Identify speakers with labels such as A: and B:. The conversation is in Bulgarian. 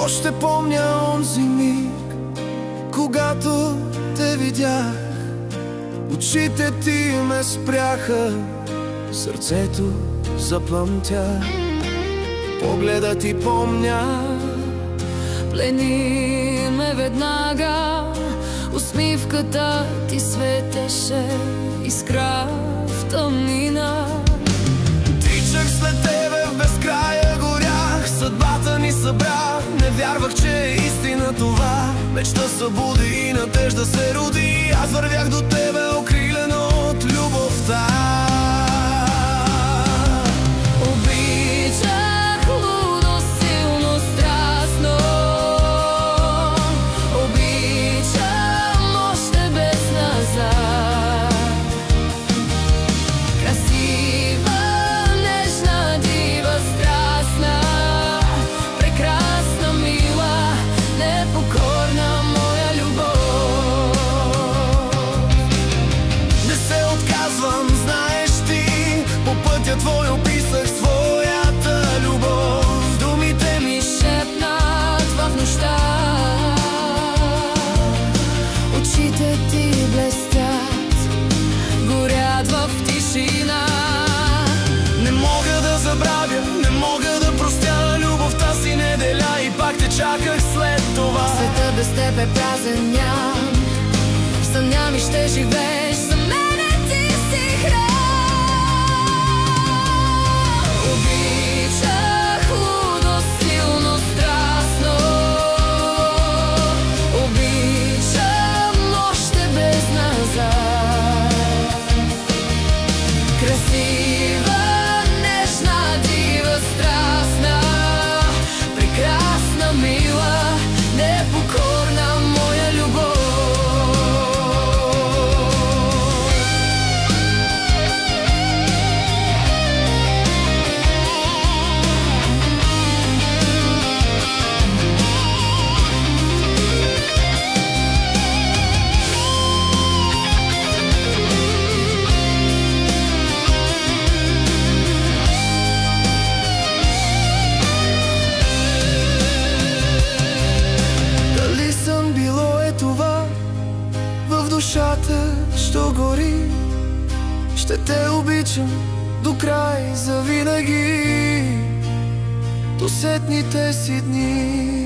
A: Още помня онзи миг, когато те видях. Очите ти ме спряха, сърцето заплъмтя. Погледът ти помня,
B: плени ме веднага. Усмивката ти светеше, искра в тъмнина.
A: Тичах след тебе в безкрая, горях, съдбата ни събра. Не вярвах, че е истина това. Мечта събуди и надежда се роди. Аз вървях до тебе, окрилен от любовта.
B: Обичах лудо, силно, страстно. Обичам още без назад. Красива, нежна, дива, страстна, прекрасна, мила, непокорна моя любов.
A: Не се отказвам, знаеш ти, по пътя твой описах своята любов.
B: Думите ми шепнат в нощта, очите ти блестят, горят в тишина.
A: Не мога да забравя, не мога да простя. Любовта си не деля и пак те чаках след това.
B: Света без теб е празен, ням. В съня ми ще живееш, за мене ти си храм. Обичах лудо, силно, страстно. Обичам още без назад. Красива, нежна, дива, страстна, прекрасна, мила, непокорна моя любов.
A: Дали сън било е това, в душата що гори. Ще те обичам до край завинаги, до сетните си дни.